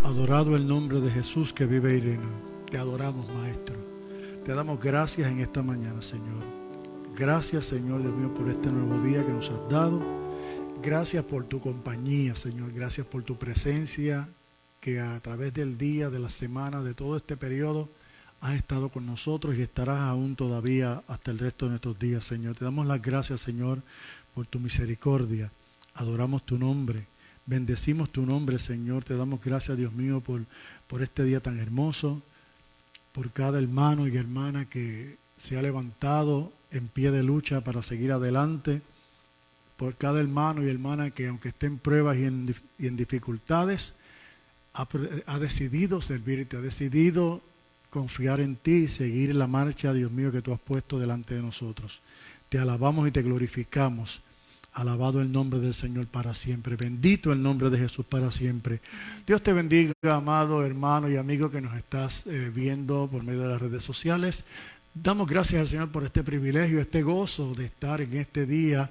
Adorado el nombre de Jesús que vive y reina. Te adoramos, Maestro. Te damos gracias en esta mañana, Señor. Gracias, Señor Dios mío, por este nuevo día que nos has dado. Gracias por tu compañía, Señor. Gracias por tu presencia, que a través del día, de la semana, de todo este periodo, has estado con nosotros y estarás aún todavía hasta el resto de nuestros días, Señor. Te damos las gracias, Señor, por tu misericordia. Adoramos tu nombre. Bendecimos tu nombre, Señor. Te damos gracias, Dios mío, por este día tan hermoso, por cada hermano y hermana que se ha levantado en pie de lucha para seguir adelante, por cada hermano y hermana que, aunque esté en pruebas y en dificultades, ha decidido servirte, ha decidido confiar en ti y seguir la marcha, Dios mío, que tú has puesto delante de nosotros. Te alabamos y te glorificamos. Alabado el nombre del Señor para siempre. Bendito el nombre de Jesús para siempre. Dios te bendiga, amado hermano y amigo que nos estás viendo por medio de las redes sociales. Damos gracias al Señor por este privilegio, este gozo de estar en este día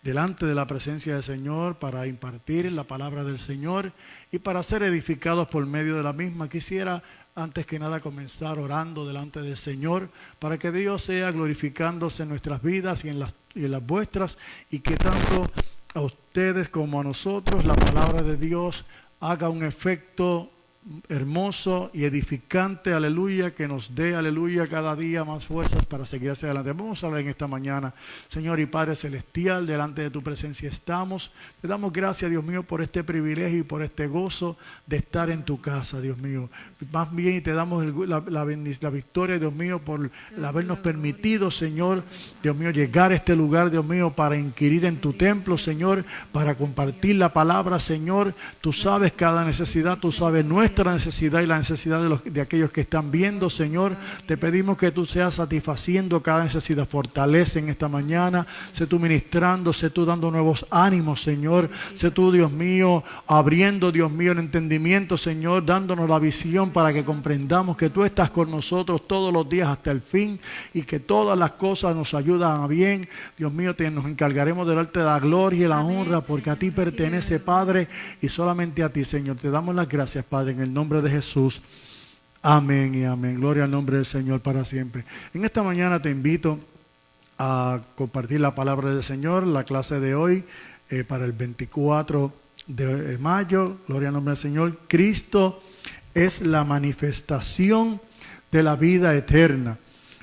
delante de la presencia del Señor para impartir la palabra del Señor y para ser edificados por medio de la misma. Quisiera antes que nada comenzar orando delante del Señor para que Dios sea glorificándose en nuestras vidas y en las vuestras, y que tanto a ustedes como a nosotros la palabra de Dios haga un efecto hermoso y edificante, aleluya, que nos dé, aleluya, cada día más fuerzas para seguir hacia adelante. Vamos a ver en esta mañana, Señor y Padre Celestial, delante de tu presencia estamos. Te damos gracias, Dios mío, por este privilegio y por este gozo de estar en tu casa, Dios mío. Más bien te damos la victoria, Dios mío, por habernos permitido, Señor, Dios mío, llegar a este lugar, Dios mío, para inquirir en tu templo, Señor, para compartir la palabra, Señor. Tú sabes cada necesidad, tú sabes nuestra necesidad y la necesidad de aquellos que están viendo, Señor. Te pedimos que tú seas satisfaciendo cada necesidad. Fortalece en esta mañana, sé tú ministrando, sé tú dando nuevos ánimos, Señor. Sé tú, Dios mío, abriendo, Dios mío, el entendimiento, Señor, dándonos la visión para que comprendamos que tú estás con nosotros todos los días hasta el fin y que todas las cosas nos ayudan a bien. Dios mío, nos encargaremos de darte la gloria y la honra, porque a ti pertenece, Padre, y solamente a ti, Señor. Te damos las gracias, Padre, en el nombre de Jesús. Amén y amén. Gloria al nombre del Señor para siempre. En esta mañana te invito a compartir la palabra del Señor, la clase de hoy para el 24 de mayo. Gloria al nombre del Señor. Cristo es la manifestación de la vida eterna.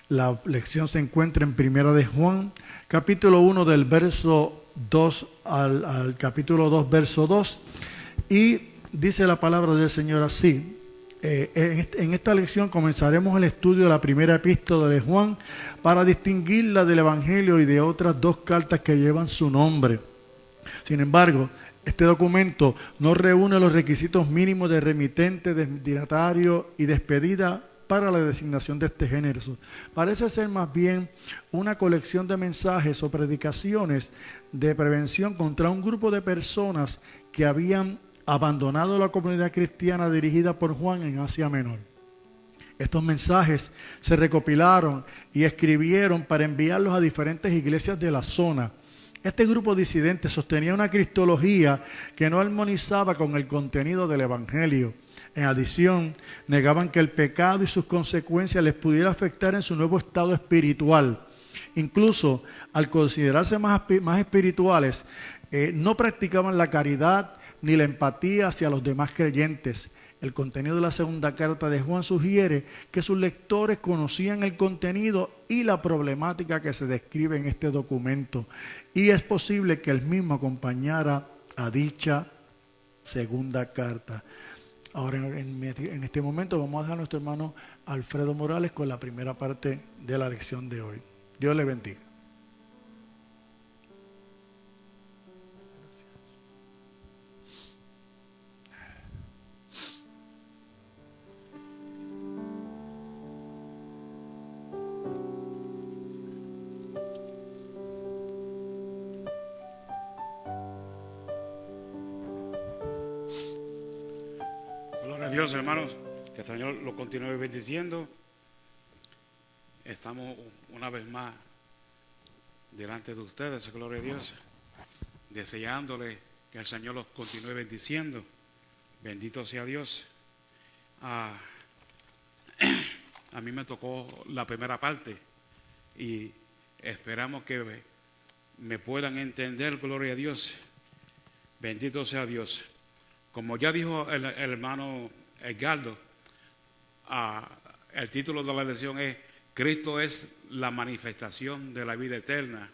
La lección se encuentra en Primera de Juan, capítulo 1 del verso 2 al capítulo 2, verso 2. Y dice la palabra del Señor así. En esta lección comenzaremos el estudio de la primera epístola de Juan para distinguirla del Evangelio y de otras dos cartas que llevan su nombre. Sin embargo, este documento no reúne los requisitos mínimos de remitente, destinatario y despedida para la designación de este género. Parece ser más bien una colección de mensajes o predicaciones de prevención contra un grupo de personas que habían abandonado la comunidad cristiana dirigida por Juan en Asia Menor. Estos mensajes se recopilaron y escribieron para enviarlos a diferentes iglesias de la zona. Este grupo disidente sostenía una cristología que no armonizaba con el contenido del Evangelio. En adición, negaban que el pecado y sus consecuencias les pudiera afectar en su nuevo estado espiritual. Incluso, al considerarse más espirituales, no practicaban la caridad ni la empatía hacia los demás creyentes. El contenido de la segunda carta de Juan sugiere que sus lectores conocían el contenido y la problemática que se describe en este documento, y es posible que el mismo acompañara a dicha segunda carta. Ahora, en este momento vamos a dejar a nuestro hermano Alfredo Morales con la primera parte de la lección de hoy. Dios le bendiga. Dios, hermanos, que el Señor lo continúe bendiciendo. Estamos una vez más delante de ustedes, gloria a Dios, deseándole que el Señor los continúe bendiciendo. Bendito sea Dios. A mí me tocó la primera parte y esperamos que me puedan entender, gloria a Dios. Bendito sea Dios. Como ya dijo el hermano Edgardo, el título de la lección es Cristo es la manifestación de la vida eterna,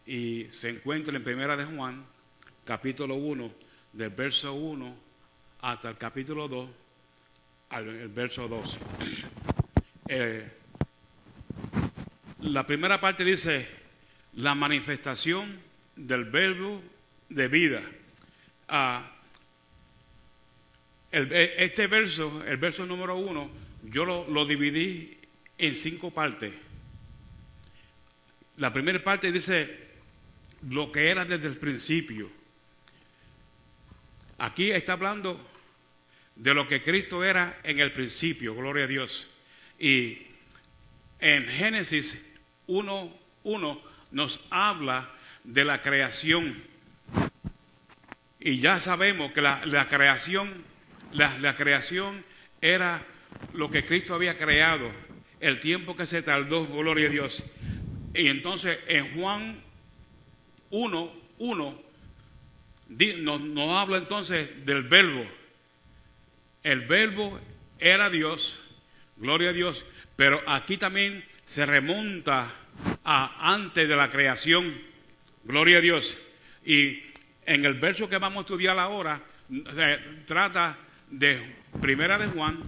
y se encuentra en Primera de Juan, capítulo 1, del verso 1 hasta el capítulo 2, el verso 2. La primera parte dice la manifestación del verbo de vida. Este verso, el verso número 1, yo lo dividí en 5 partes. La primera parte dice lo que era desde el principio. Aquí está hablando de lo que Cristo era en el principio, gloria a Dios. Y en Génesis 1:1 nos habla de la creación. Y ya sabemos que la creación era lo que Cristo había creado, el tiempo que se tardó, gloria a Dios. Y entonces en Juan 1:1 nos habla entonces del verbo. El verbo era Dios, gloria a Dios, pero aquí también se remonta a antes de la creación, gloria a Dios. Y en el verso que vamos a estudiar ahora, se trata de Primera de Juan,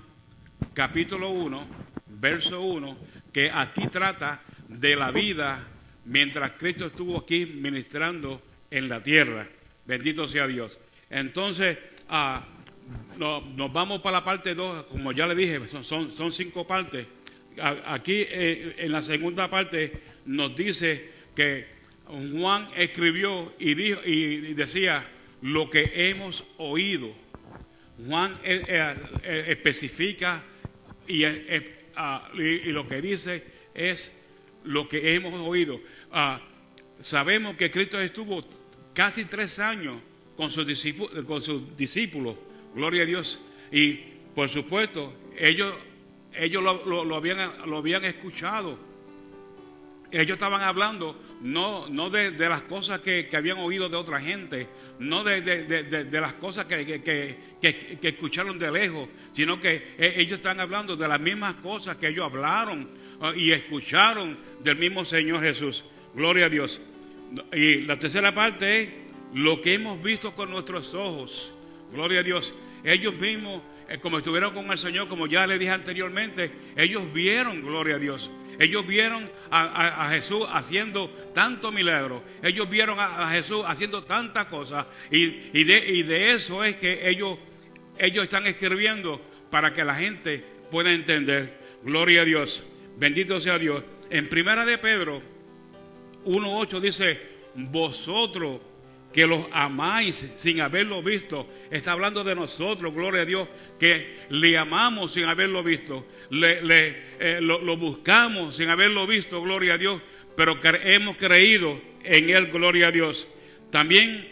capítulo 1, verso 1, que aquí trata de la vida mientras Cristo estuvo aquí ministrando en la tierra. Bendito sea Dios. Entonces, nos vamos para la parte 2, como ya le dije, son 5 partes. Aquí en la segunda parte nos dice que Juan escribió y dijo y decía lo que hemos oído. Juan especifica y lo que dice es lo que hemos oído. Sabemos que Cristo estuvo casi 3 años con sus discípulos, gloria a Dios, y por supuesto ellos lo habían escuchado. Ellos estaban hablando no de las cosas que habían oído de otra gente, no de las cosas que escucharon de lejos, sino que ellos están hablando de las mismas cosas que ellos hablaron y escucharon del mismo Señor Jesús. Gloria a Dios. Y la tercera parte es lo que hemos visto con nuestros ojos. Gloria a Dios. Ellos mismos, como estuvieron con el Señor, como ya le dije anteriormente, ellos vieron, gloria a Dios. Ellos vieron a Jesús haciendo tanto milagro. Ellos vieron a Jesús haciendo tantas cosas. Y de eso es que ellos están escribiendo para que la gente pueda entender. Gloria a Dios. Bendito sea Dios. En Primera de Pedro 1:8 dice, vosotros que los amáis sin haberlo visto. Está hablando de nosotros, gloria a Dios, que le amamos sin haberlo visto. Lo buscamos sin haberlo visto, gloria a Dios, pero hemos creído en Él, gloria a Dios. También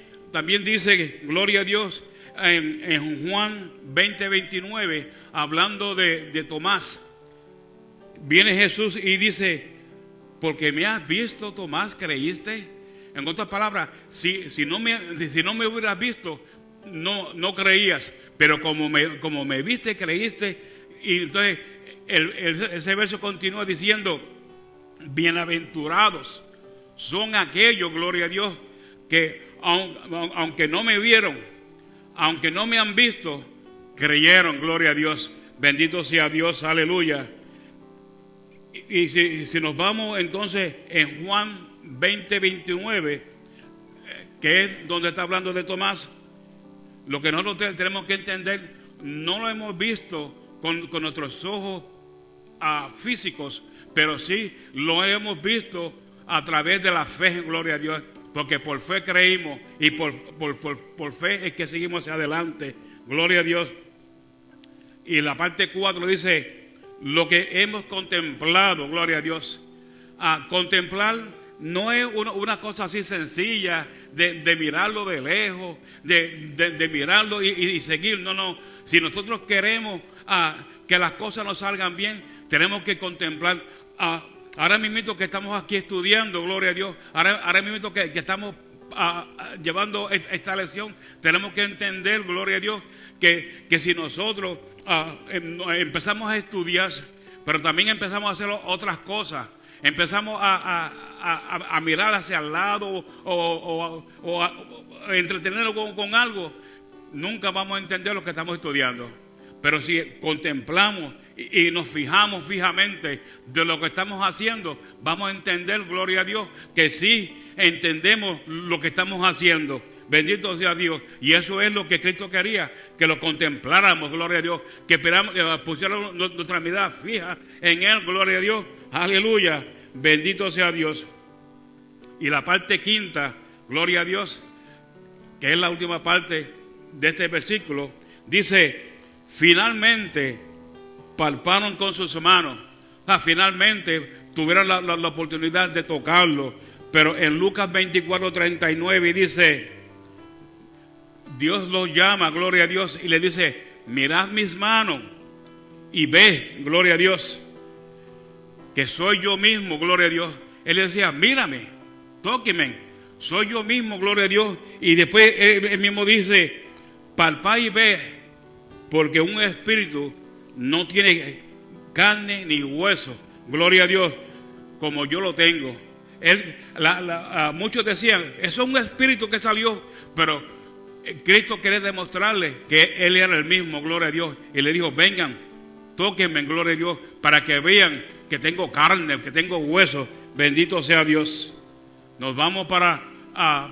dice, gloria a Dios, en Juan 20:29, hablando de Tomás, viene Jesús y dice, porque me has visto, Tomás, ¿creíste? En otras palabras, si no me hubieras visto, no creías, pero como me viste, creíste. Y entonces ese verso continúa diciendo, bienaventurados son aquellos, gloria a Dios, que aunque no me vieron, aunque no me han visto, creyeron, gloria a Dios. Bendito sea Dios, aleluya. Y si nos vamos entonces en Juan 20:29, que es donde está hablando de Tomás, lo que nosotros tenemos que entender, no lo hemos visto con nuestros ojos físicos, pero sí lo hemos visto a través de la fe, gloria a Dios, porque por fe creímos y por fe es que seguimos hacia adelante, gloria a Dios. Y la parte 4 dice, lo que hemos contemplado, gloria a Dios. Contemplar no es una cosa así sencilla de mirarlo de lejos, de mirarlo y seguir. No. Si nosotros queremos que las cosas nos salgan bien, tenemos que contemplar. Ahora mismo que estamos aquí estudiando, gloria a Dios, ahora mismo que estamos llevando esta lección, tenemos que entender, gloria a Dios, que si nosotros empezamos a estudiar, pero también empezamos a hacer otras cosas, empezamos a mirar hacia el lado o a entretenernos con algo, nunca vamos a entender lo que estamos estudiando. Pero si contemplamos y nos fijamos fijamente de lo que estamos haciendo, vamos a entender, gloria a Dios, que sí entendemos lo que estamos haciendo. Bendito sea Dios. Y eso es lo que Cristo quería, que lo contempláramos, gloria a Dios, que pusiéramos nuestra mirada fija en Él, gloria a Dios. Aleluya. Bendito sea Dios. Y la parte quinta, gloria a Dios, que es la última parte de este versículo, dice: finalmente palparon con sus manos. Finalmente tuvieron la oportunidad de tocarlo. Pero en Lucas 24:39 dice, Dios los llama, gloria a Dios, y le dice: mirad mis manos y ve, gloria a Dios, que soy yo mismo, gloria a Dios. Él decía: mírame, tóqueme, soy yo mismo, gloria a Dios. Y después él mismo dice: palpad y ve, porque un espíritu no tiene carne ni hueso, gloria a Dios, como yo lo tengo. Muchos decían: eso es un espíritu que salió, pero Cristo quería demostrarle que Él era el mismo, gloria a Dios. Y le dijo: vengan, tóquenme, gloria a Dios, para que vean que tengo carne, que tengo hueso. Bendito sea Dios. Nos vamos para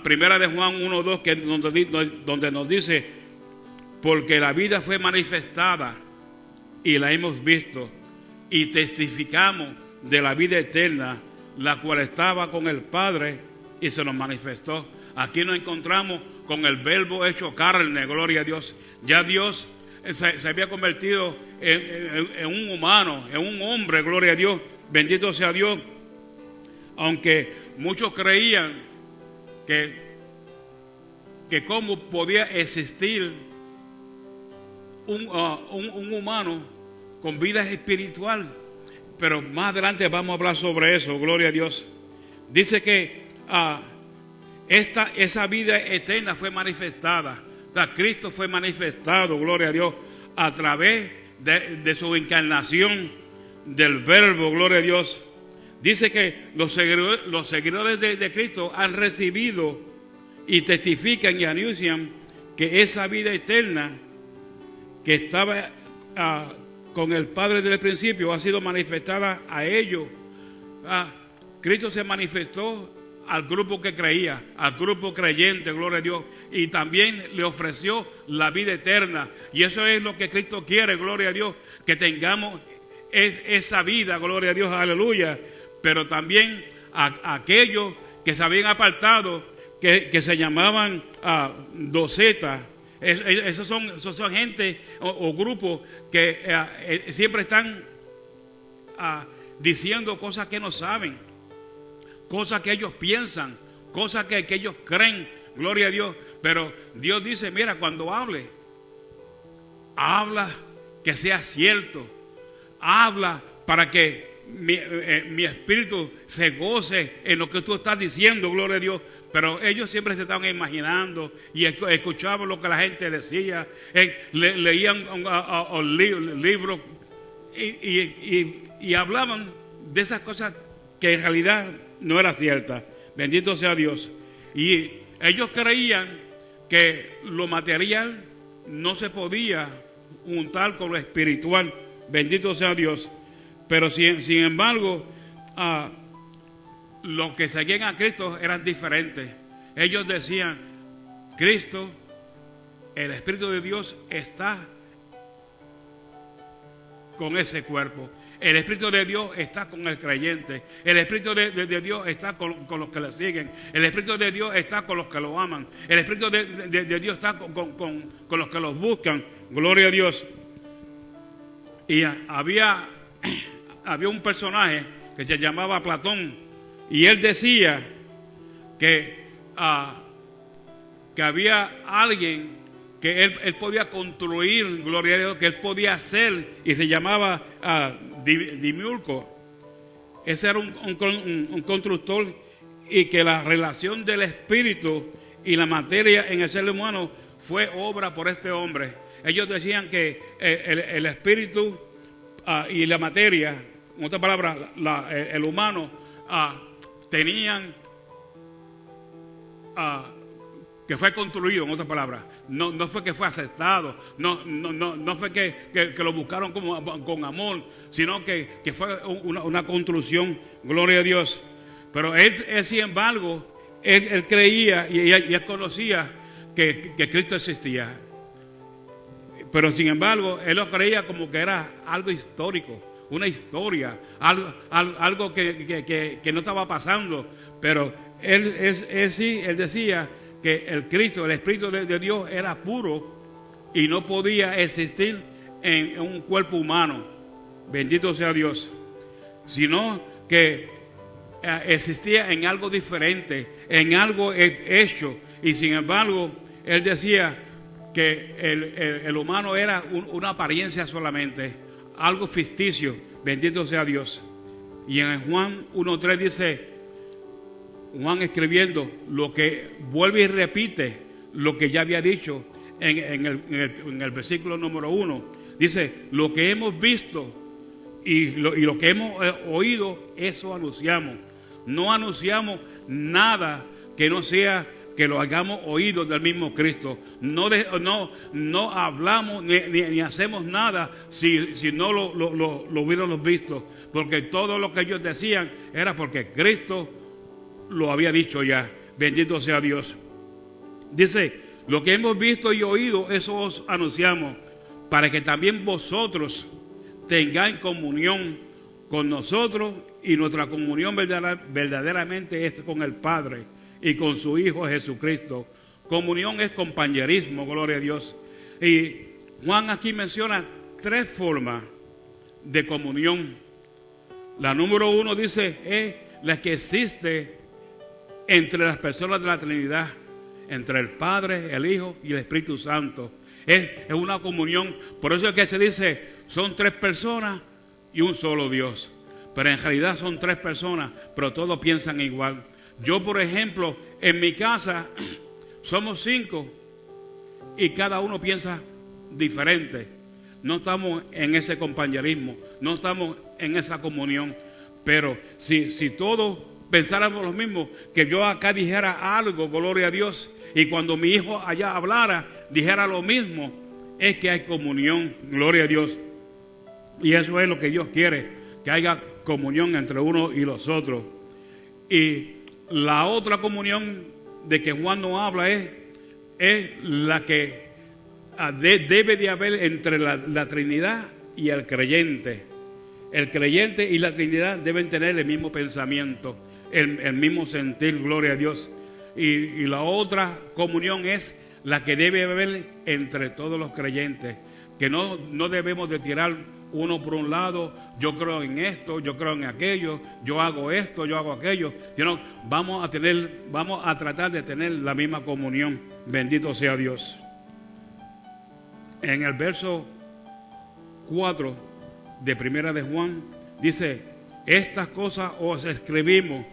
Primera de Juan 1:2, que donde nos dice: porque la vida fue manifestada y la hemos visto y testificamos de la vida eterna, la cual estaba con el Padre y se nos manifestó. Aquí nos encontramos con el Verbo hecho carne, gloria a Dios. Ya Dios se había convertido en un humano, en un hombre, gloria a Dios. Bendito sea Dios. Aunque muchos creían que cómo podía existir un humano con vida espiritual. Pero más adelante vamos a hablar sobre eso, gloria a Dios. Dice que esa vida eterna fue manifestada. O sea, Cristo fue manifestado, gloria a Dios, a través de su encarnación, del Verbo, gloria a Dios. Dice que los seguidores de Cristo han recibido y testifican y anuncian que esa vida eterna que estaba con el Padre desde el principio ha sido manifestada a ellos. Cristo se manifestó al grupo que creía, al grupo creyente, gloria a Dios, y también le ofreció la vida eterna. Y eso es lo que Cristo quiere, gloria a Dios, que tengamos esa vida, gloria a Dios, aleluya. Pero también a aquellos que se habían apartado, que se llamaban docetas. Esos son gente o grupos que siempre están diciendo cosas que no saben, cosas que ellos piensan, cosas que ellos creen, gloria a Dios. Pero Dios dice: mira, cuando habla que sea cierto, habla para que mi espíritu se goce en lo que tú estás diciendo, gloria a Dios. Pero ellos siempre se estaban imaginando y escuchaban lo que la gente decía, leían libros y hablaban de esas cosas que en realidad no era cierta. Bendito sea Dios. Y ellos creían que lo material no se podía juntar con lo espiritual. Bendito sea Dios. Pero sin embargo, los que seguían a Cristo eran diferentes. Ellos decían: Cristo, el Espíritu de Dios está con ese cuerpo. El Espíritu de Dios está con el creyente. El Espíritu de Dios está con los que le siguen. El Espíritu de Dios está con los que lo aman. El Espíritu de Dios está con los que los buscan. Gloria a Dios. Y había un personaje que se llamaba Platón, y él decía que había alguien que él podía construir, gloria a Dios, que él podía hacer, y se llamaba Demiurgo. Ese era un constructor, y que la relación del espíritu y la materia en el ser humano fue obra por este hombre. Ellos decían que el espíritu y la materia, en otras palabras, el humano, tenían que fue construido, en otras palabras. No fue que fue aceptado, no fue que lo buscaron con amor, sino que fue una construcción, gloria a Dios. Pero él sin embargo, él creía y él conocía que Cristo existía. Pero sin embargo, él lo creía como que era algo histórico, una historia, algo que no estaba pasando. Pero él decía que el Cristo, el Espíritu de Dios era puro y no podía existir en un cuerpo humano, bendito sea Dios, sino que existía en algo diferente, en algo hecho. Y sin embargo, él decía que el humano era una apariencia solamente, algo ficticio, bendito sea Dios. Y en Juan 1:3 dice, Juan escribiendo, lo que vuelve y repite lo que ya había dicho en el versículo número 1. Dice, lo que hemos visto y lo que hemos oído, eso anunciamos. No anunciamos nada que no sea que lo hayamos oído del mismo Cristo. No hablamos ni hacemos nada si no lo hubiéramos visto. Porque todo lo que ellos decían era porque Cristo lo había dicho ya. Bendito sea Dios. Dice, lo que hemos visto y oído, eso os anunciamos, para que también vosotros tengáis comunión con nosotros, y nuestra comunión verdaderamente es con el Padre y con su Hijo Jesucristo. Comunión es compañerismo, gloria a Dios. Y Juan aquí menciona 3 formas de comunión. La número 1 dice, es la que existe entre las personas de la Trinidad, entre el Padre, el Hijo y el Espíritu Santo. Es una comunión. Por eso es que se dice, son 3 personas y un solo Dios. Pero en realidad son 3 personas, pero todos piensan igual. Yo, por ejemplo, en mi casa somos 5 y cada uno piensa diferente. No estamos en ese compañerismo, no estamos en esa comunión. Pero si todos pensáramos lo mismo, que yo acá dijera algo, gloria a Dios, y cuando mi hijo allá hablara, dijera lo mismo, es que hay comunión, gloria a Dios. Y eso es lo que Dios quiere, que haya comunión entre uno y los otros. Y la otra comunión de que Juan nos habla es la que debe de haber entre la Trinidad y el creyente. El creyente y la Trinidad deben tener el mismo pensamiento, el mismo sentir, gloria a Dios. Y la otra comunión es la que debe haber entre todos los creyentes, que no debemos de tirar uno por un lado, yo creo en esto, yo creo en aquello, yo hago esto, yo hago aquello, sino vamos a tratar de tener la misma comunión, bendito sea Dios. En el verso 4 de Primera de Juan dice, estas cosas os escribimos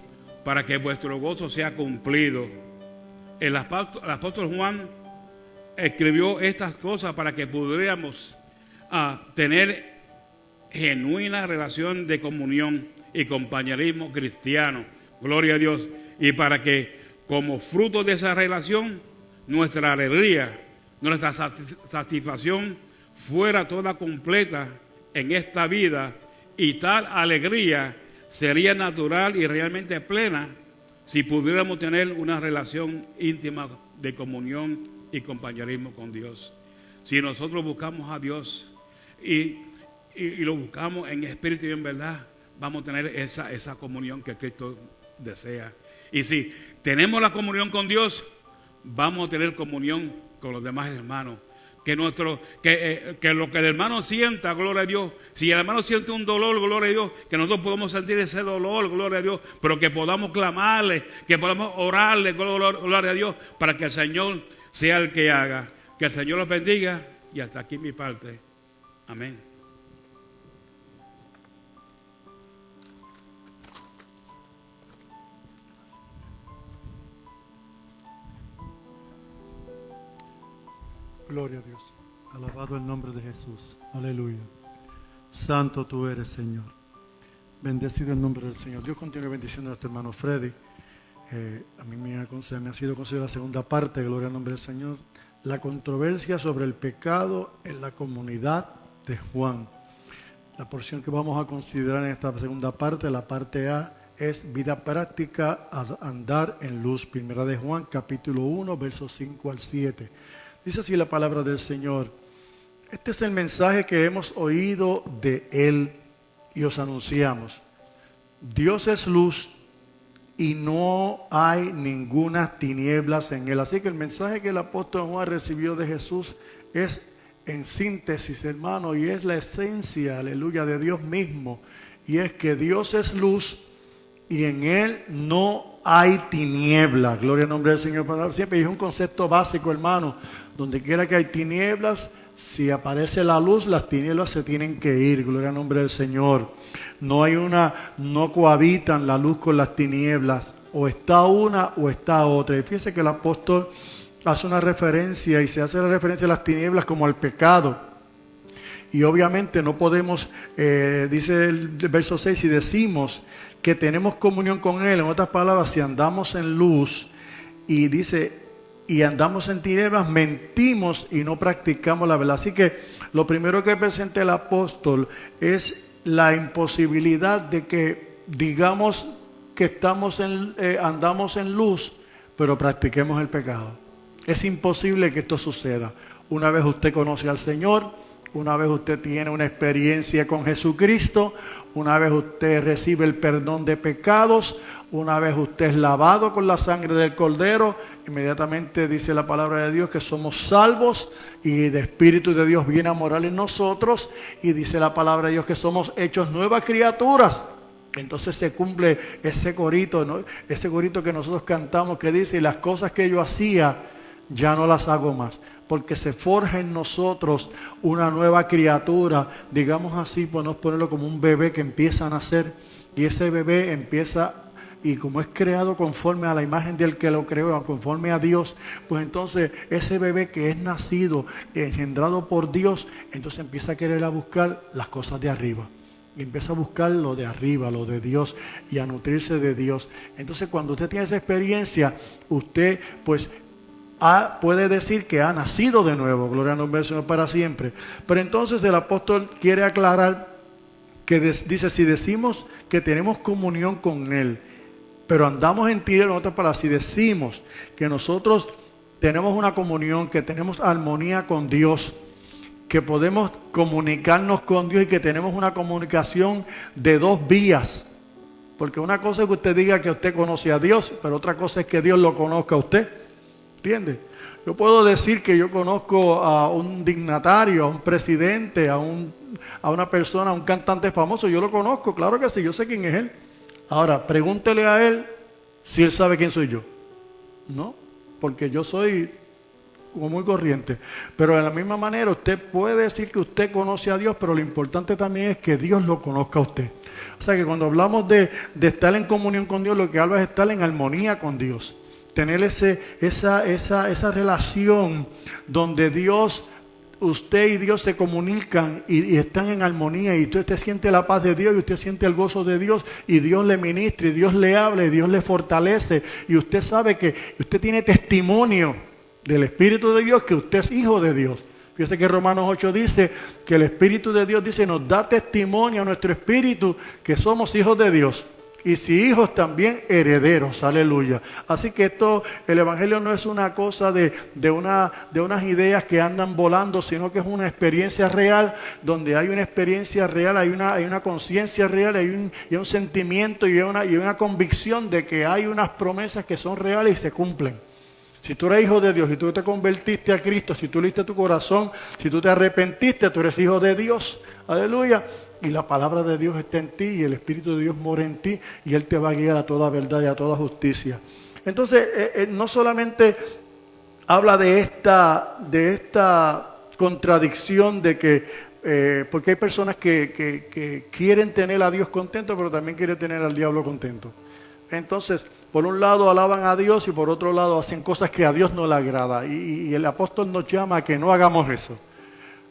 para que vuestro gozo sea cumplido. El apóstol Juan escribió estas cosas para que pudiéramos tener genuina relación de comunión y compañerismo cristiano, gloria a Dios, y para que como fruto de esa relación nuestra alegría, nuestra satisfacción fuera toda completa en esta vida, y tal alegría sería natural y realmente plena si pudiéramos tener una relación íntima de comunión y compañerismo con Dios. Si nosotros buscamos a Dios y lo buscamos en espíritu y en verdad, vamos a tener esa comunión que Cristo desea. Y si tenemos la comunión con Dios, vamos a tener comunión con los demás hermanos. Que lo que el hermano sienta, gloria a Dios, si el hermano siente un dolor, gloria a Dios, que nosotros podamos sentir ese dolor, gloria a Dios, pero que podamos clamarle, que podamos orarle, gloria a Dios, para que el Señor sea el que haga. Que el Señor los bendiga y hasta aquí mi parte. Amén. Gloria a Dios. Alabado el nombre de Jesús. Aleluya. Santo tú eres, Señor. Bendecido el nombre del Señor. Dios continúe bendiciendo a nuestro hermano Freddy. A mí me ha sido concedida la segunda parte, gloria al nombre del Señor. La controversia sobre el pecado en la comunidad de Juan. La porción que vamos a considerar en esta segunda parte, la parte A, es vida práctica a andar en luz. Primera de Juan, capítulo 1, versos 5 al 7. Dice así la palabra del Señor. Este es el mensaje que hemos oído de Él y os anunciamos. Dios es luz y no hay ninguna tinieblas en Él. Así que el mensaje que el apóstol Juan recibió de Jesús es en síntesis, hermano, y es la esencia, aleluya, de Dios mismo. Y es que Dios es luz y en Él no hay tinieblas. Gloria al nombre del Señor para siempre. Y es un concepto básico, hermano. Donde quiera que hay tinieblas, si aparece la luz, las tinieblas se tienen que ir. Gloria al nombre del Señor. No cohabitan la luz con las tinieblas. O está una o está otra. Y fíjese que el apóstol hace una referencia y se hace la referencia a las tinieblas como al pecado. Y obviamente no podemos, dice el verso 6, si decimos que tenemos comunión con Él, en otras palabras, si andamos en luz, y dice, y andamos en tinieblas, mentimos y no practicamos la verdad. Así que lo primero que presenta el apóstol es la imposibilidad de que digamos que andamos en luz, pero practiquemos el pecado. Es imposible que esto suceda. Una vez usted conoce al Señor, una vez usted tiene una experiencia con Jesucristo, una vez usted recibe el perdón de pecados, una vez usted es lavado con la sangre del Cordero, inmediatamente dice la palabra de Dios que somos salvos y de Espíritu de Dios viene a morar en nosotros, y dice la palabra de Dios que somos hechos nuevas criaturas. Entonces se cumple ese corito, ¿no? Ese corito que nosotros cantamos que dice: las cosas que yo hacía ya no las hago más, porque se forja en nosotros una nueva criatura, digamos así, podemos ponerlo como un bebé que empieza a nacer, y ese bebé empieza, y como es creado conforme a la imagen del que lo creó, conforme a Dios, pues entonces ese bebé que es nacido, engendrado por Dios, entonces empieza a querer a buscar las cosas de arriba. Y empieza a buscar lo de arriba, lo de Dios, y a nutrirse de Dios. Entonces cuando usted tiene esa experiencia, usted pues puede decir que ha nacido de nuevo, gloria al nombre del Señor para siempre. Pero entonces el apóstol quiere aclarar que dice, si decimos que tenemos comunión con Él, pero andamos en tinieblas, en otras palabras, si decimos que nosotros tenemos una comunión, que tenemos armonía con Dios, que podemos comunicarnos con Dios y que tenemos una comunicación de dos vías. Porque una cosa es que usted diga que usted conoce a Dios, pero otra cosa es que Dios lo conozca a usted. ¿Entiende? Yo puedo decir que yo conozco a un dignatario, a un presidente, a una persona, a un cantante famoso. Yo lo conozco, claro que sí, yo sé quién es él. Ahora, pregúntele a él si él sabe quién soy yo. No, porque yo soy como muy corriente. Pero de la misma manera usted puede decir que usted conoce a Dios, pero lo importante también es que Dios lo conozca a usted. O sea que cuando hablamos de estar en comunión con Dios, lo que habla es estar en armonía con Dios. Tener esa relación donde Dios, usted y Dios se comunican y están en armonía, y usted siente la paz de Dios y usted siente el gozo de Dios, y Dios le ministra y Dios le habla y Dios le fortalece, y usted sabe que usted tiene testimonio del Espíritu de Dios que usted es hijo de Dios. Fíjese que Romanos 8 dice que el Espíritu de Dios nos da testimonio a nuestro espíritu que somos hijos de Dios. Y si hijos, también herederos, aleluya. Así que el Evangelio no es una cosa de unas ideas que andan volando, sino que es una experiencia real, donde hay una experiencia real, hay una conciencia real, hay un sentimiento y una convicción de que hay unas promesas que son reales y se cumplen. Si tú eres hijo de Dios, si tú te convertiste a Cristo, si tú le diste tu corazón, si tú te arrepentiste, tú eres hijo de Dios, aleluya. Y la palabra de Dios está en ti y el Espíritu de Dios mora en ti y Él te va a guiar a toda verdad y a toda justicia. Entonces, no solamente habla de esta contradicción de que porque hay personas que quieren tener a Dios contento, pero también quieren tener al diablo contento. Entonces, por un lado alaban a Dios y por otro lado hacen cosas que a Dios no le agrada. Y el apóstol nos llama a que no hagamos eso.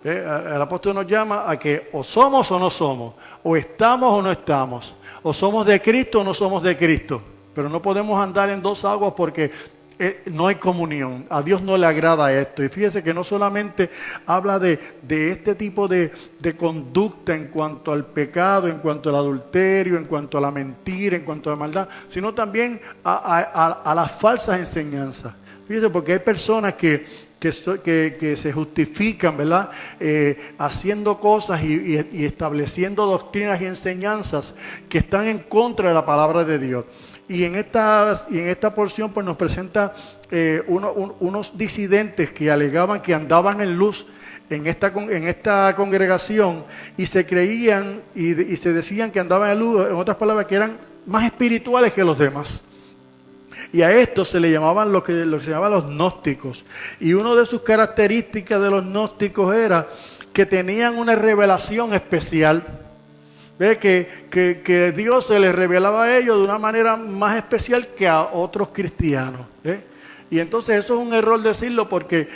El apóstol nos llama a que o somos o no somos, o estamos o no estamos, o somos de Cristo o no somos de Cristo. Pero no podemos andar en dos aguas porque no hay comunión. A Dios no le agrada esto. Y fíjese que no solamente habla de este tipo de conducta en cuanto al pecado, en cuanto al adulterio, en cuanto a la mentira, en cuanto a la maldad, sino también a las falsas enseñanzas. Fíjese, porque hay personas que se justifican, ¿verdad? Haciendo cosas y estableciendo doctrinas y enseñanzas que están en contra de la palabra de Dios. Y en esta porción pues nos presenta unos disidentes que alegaban que andaban en luz en esta congregación y se creían y se decían que andaban en luz, en otras palabras, que eran más espirituales que los demás. Y a estos se le llamaban lo que se llamaban los gnósticos. Y una de sus características de los gnósticos era que tenían una revelación especial. Ve que Dios se les revelaba a ellos de una manera más especial que a otros cristianos. Y entonces eso es un error decirlo porque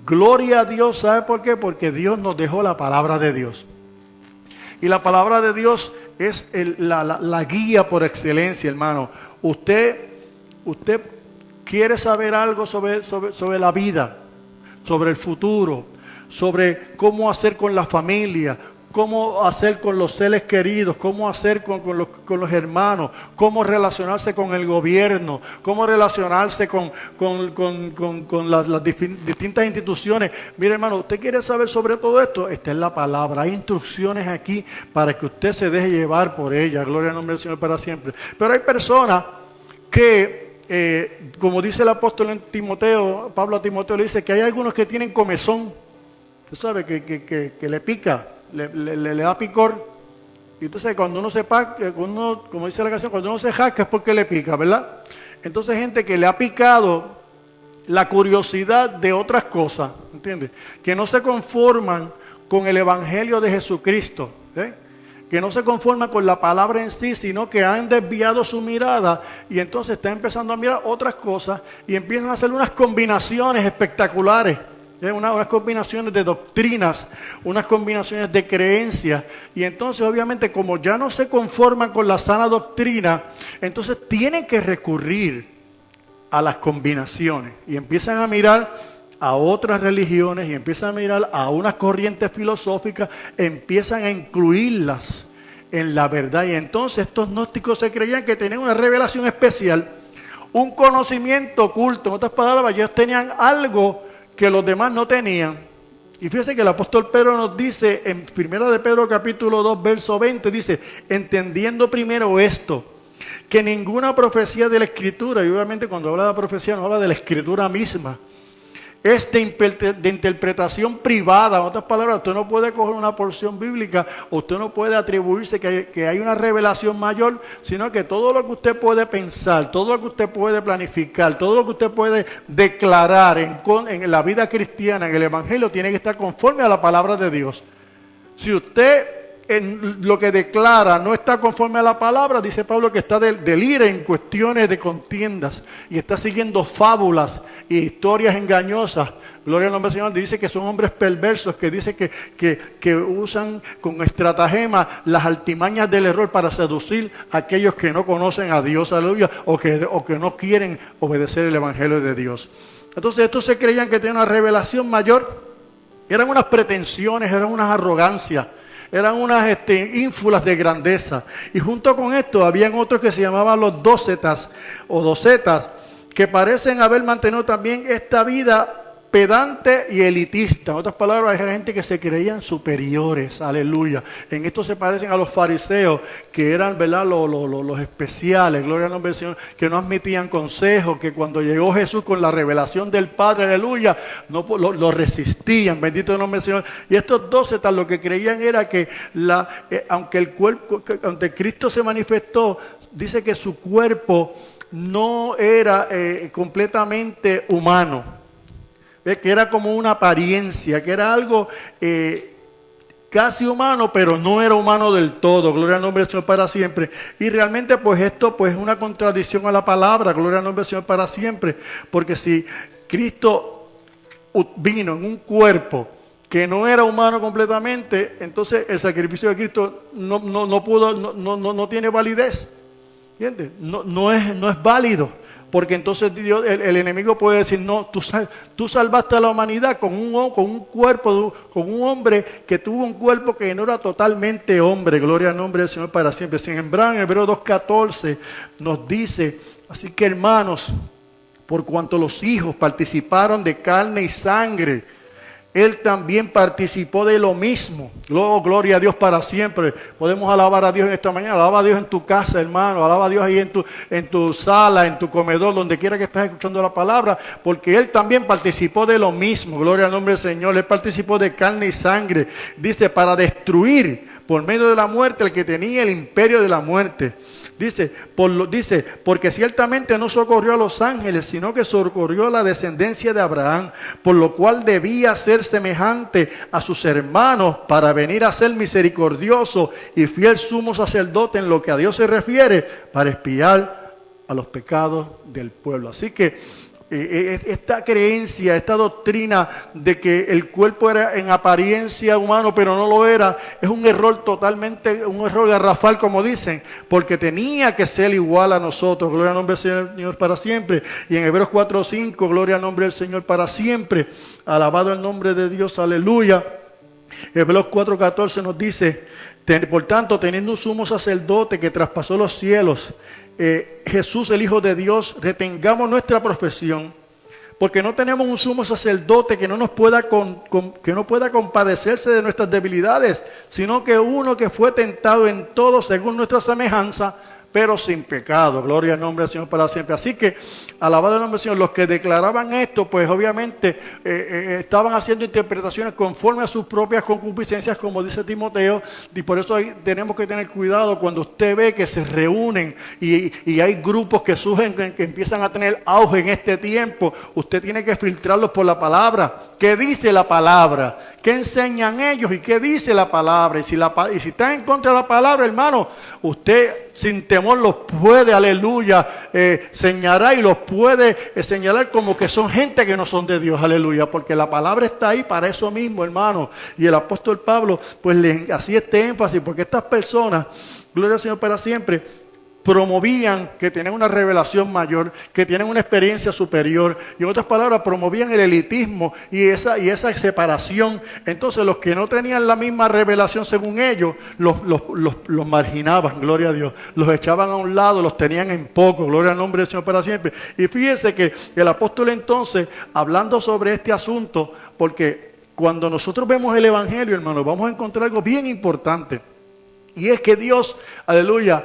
gloria a Dios, ¿sabe por qué? Porque Dios nos dejó la palabra de Dios. Y la palabra de Dios es la guía por excelencia, hermano. Usted quiere saber algo sobre la vida, sobre el futuro, sobre cómo hacer con la familia, cómo hacer con los seres queridos, cómo hacer con los hermanos, cómo relacionarse con el gobierno, cómo relacionarse con las distintas instituciones. Mire, hermano, usted quiere saber sobre todo esto, esta es la palabra. Hay instrucciones aquí para que usted se deje llevar por ella. Gloria al nombre del Señor para siempre. Pero hay personas que, como dice el apóstol en Timoteo, Pablo a Timoteo le dice que hay algunos que tienen comezón. Usted sabe que le pica. Le da picor. Y entonces cuando uno como dice la canción, cuando uno se jasca es porque le pica, ¿verdad? Entonces gente que le ha picado la curiosidad de otras cosas, ¿entiendes? Que no se conforman con el evangelio de Jesucristo, que no se conforman con la palabra en sí, sino que han desviado su mirada y entonces están empezando a mirar otras cosas y empiezan a hacer unas combinaciones espectaculares. Unas combinaciones de doctrinas, unas combinaciones de creencias, y entonces obviamente como ya no se conforman con la sana doctrina, entonces tienen que recurrir a las combinaciones y empiezan a mirar a otras religiones y empiezan a mirar a unas corrientes filosóficas, empiezan a incluirlas en la verdad, y entonces estos gnósticos se creían que tenían una revelación especial, un conocimiento oculto. En otras palabras, ellos tenían algo que los demás no tenían. Y fíjense que el apóstol Pedro nos dice en 1 de Pedro capítulo 2 verso 20, dice, entendiendo primero esto, que ninguna profecía de la Escritura, y obviamente cuando habla de profecía no habla de la Escritura misma, es de interpretación privada. En otras palabras, usted no puede coger una porción bíblica, usted no puede atribuirse que hay una revelación mayor, sino que todo lo que usted puede pensar, todo lo que usted puede planificar, todo lo que usted puede declarar en la vida cristiana, en el evangelio, tiene que estar conforme a la palabra de Dios. Si usted en lo que declara no está conforme a la palabra, dice Pablo que está delira en cuestiones de contiendas y está siguiendo fábulas y historias engañosas. Gloria al nombre del Señor. Dice que son hombres perversos, que dice que usan con estratagema las altimañas del error para seducir a aquellos que no conocen a Dios, aleluya, o que no quieren obedecer el evangelio de Dios. Entonces estos se creían que tenían una revelación mayor. Eran unas pretensiones, eran unas arrogancias, eran unas ínfulas de grandeza. Y junto con esto habían otros que se llamaban los dócetas o docetas, que parecen haber mantenido también esta vida pedante y elitista. En otras palabras, hay gente que se creían superiores, aleluya. En esto se parecen a los fariseos, que eran, ¿verdad?, los especiales, gloria al nombre del Señor, que no admitían consejos, que cuando llegó Jesús con la revelación del Padre, aleluya, no lo resistían, bendito el nombre del Señor. Y estos dócetas lo que creían era que aunque Cristo se manifestó, dice que su cuerpo no era completamente humano. Que era como una apariencia, que era algo casi humano, pero no era humano del todo. Gloria al nombre del Señor para siempre. Y realmente pues esto pues es una contradicción a la palabra. Gloria al nombre del Señor para siempre. Porque si Cristo vino en un cuerpo que no era humano completamente, entonces el sacrificio de Cristo no tiene validez. ¿Entiendes? No es válido. Porque entonces Dios, el enemigo puede decir, no, tú salvaste a la humanidad con un cuerpo, con un hombre que tuvo un cuerpo que no era totalmente hombre. Gloria al nombre del Señor para siempre. Sin embargo, en Hebreos 2:14 nos dice, así que hermanos, por cuanto los hijos participaron de carne y sangre, Él también participó de lo mismo. Gloria a Dios para siempre. Podemos alabar a Dios en esta mañana. Alaba a Dios en tu casa, hermano. Alaba a Dios ahí en tu sala, en tu comedor, donde quiera que estés escuchando la palabra. Porque Él también participó de lo mismo. Gloria al nombre del Señor. Él participó de carne y sangre. Dice, para destruir por medio de la muerte el que tenía el imperio de la muerte. Dice, porque ciertamente no socorrió a los ángeles, sino que socorrió a la descendencia de Abraham, por lo cual debía ser semejante a sus hermanos para venir a ser misericordioso y fiel sumo sacerdote en lo que a Dios se refiere, para expiar a los pecados del pueblo. Así que esta creencia, esta doctrina de que el cuerpo era en apariencia humano pero no lo era, es un error totalmente, un error garrafal como dicen, porque tenía que ser igual a nosotros. Gloria al nombre del Señor para siempre. Y en Hebreos 4:5, gloria al nombre del Señor para siempre. Alabado el nombre de Dios, aleluya. Hebreos 4:14 nos dice, por tanto, teniendo un sumo sacerdote que traspasó los cielos, Jesús el Hijo de Dios, retengamos nuestra profesión, porque no tenemos un sumo sacerdote que no pueda compadecerse de nuestras debilidades, sino que uno que fue tentado en todo según nuestra semejanza, pero sin pecado. Gloria al nombre del Señor para siempre. Así que, alabado el nombre del Señor, los que declaraban esto, pues obviamente estaban haciendo interpretaciones conforme a sus propias concupiscencias, como dice Timoteo, y por eso tenemos que tener cuidado cuando usted ve que se reúnen y hay grupos que surgen, que empiezan a tener auge en este tiempo. Usted tiene que filtrarlos por la palabra. ¿Qué dice la palabra? ¿Qué enseñan ellos? ¿Y qué dice la palabra? Y si está en contra de la palabra, hermano, usted sin temor los puede, aleluya, señalar, y los puede señalar como que son gente que no son de Dios, aleluya, porque la palabra está ahí para eso mismo, hermano. Y el apóstol Pablo pues le hacía este énfasis, porque estas personas, gloria al Señor para siempre, promovían que tenían una revelación mayor, que tienen una experiencia superior, y en otras palabras promovían el elitismo y esa separación. Entonces los que no tenían la misma revelación según ellos, los marginaban, gloria a Dios, los echaban a un lado, los tenían en poco, gloria al nombre del Señor para siempre. Y fíjese que el apóstol entonces, hablando sobre este asunto, porque cuando nosotros vemos el evangelio, hermano, vamos a encontrar algo bien importante, y es que Dios, aleluya,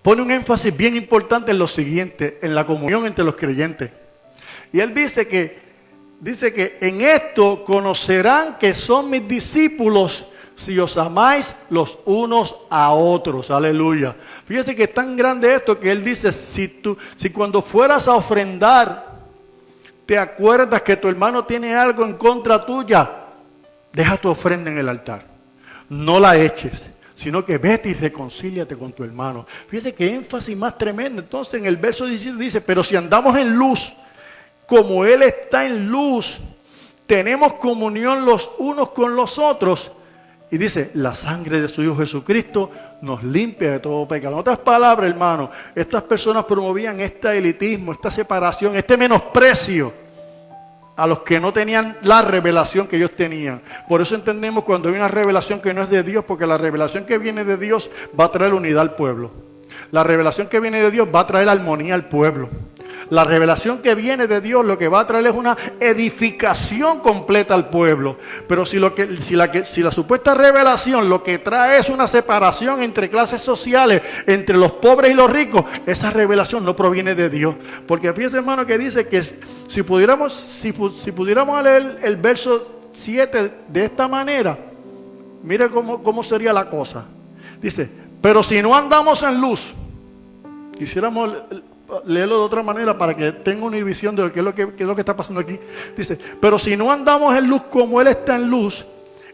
pone un énfasis bien importante en lo siguiente, en la comunión entre los creyentes. Y él dice que en esto conocerán que son mis discípulos si os amáis los unos a otros. Aleluya. Fíjese que es tan grande esto que él dice, si cuando fueras a ofrendar, te acuerdas que tu hermano tiene algo en contra tuya, deja tu ofrenda en el altar. No la eches, sino que vete y reconcíliate con tu hermano. Fíjese qué énfasis más tremendo. Entonces en el verso 17 dice, pero si andamos en luz, como Él está en luz, tenemos comunión los unos con los otros. Y dice, la sangre de su Hijo Jesucristo nos limpia de todo pecado. En otras palabras, hermano, estas personas promovían este elitismo, esta separación, este menosprecio a los que no tenían la revelación que ellos tenían. Por eso entendemos cuando hay una revelación que no es de Dios, porque la revelación que viene de Dios va a traer unidad al pueblo. La revelación que viene de Dios va a traer armonía al pueblo. La revelación que viene de Dios lo que va a traer es una edificación completa al pueblo. Pero si la supuesta revelación lo que trae es una separación entre clases sociales, entre los pobres y los ricos, esa revelación no proviene de Dios. Porque fíjense, hermano, que dice que si pudiéramos leer el verso 7 de esta manera, mire cómo sería la cosa. Dice, pero si no andamos en luz, quisiéramos léelo de otra manera para que tenga una visión de qué es lo que está pasando aquí. Dice, pero si no andamos en luz como Él está en luz,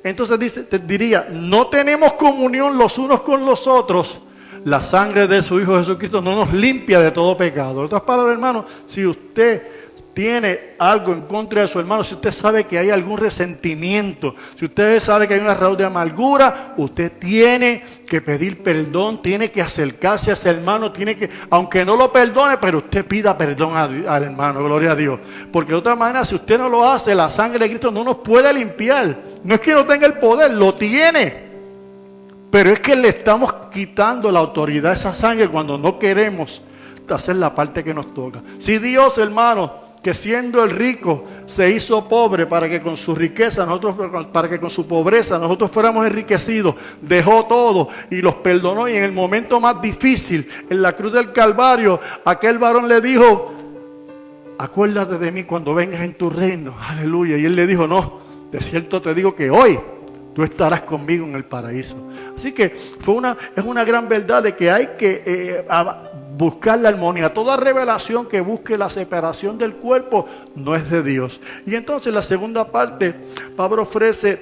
entonces dice, te diría, no tenemos comunión los unos con los otros. La sangre de su Hijo Jesucristo no nos limpia de todo pecado. En otras palabras, hermano, si usted tiene algo en contra de su hermano, si usted sabe que hay algún resentimiento, si usted sabe que hay una raíz de amargura, usted tiene que pedir perdón, tiene que acercarse a ese hermano, tiene que, aunque no lo perdone, pero usted pida perdón al hermano, gloria a Dios. Porque de otra manera, si usted no lo hace, la sangre de Cristo no nos puede limpiar. No es que no tenga el poder, lo tiene. Pero es que le estamos quitando la autoridad a esa sangre cuando no queremos hacer la parte que nos toca. Si Dios, hermano, que siendo el rico se hizo pobre para que con su riqueza para que con su pobreza nosotros fuéramos enriquecidos, dejó todo y los perdonó, y en el momento más difícil, en la cruz del Calvario, aquel varón le dijo, acuérdate de mí cuando vengas en tu reino, aleluya, y él le dijo, no, de cierto te digo que hoy tú estarás conmigo en el paraíso. Así que es una gran verdad de que hay que buscar la armonía. Toda revelación que busque la separación del cuerpo no es de Dios. Y entonces la segunda parte, Pablo ofrece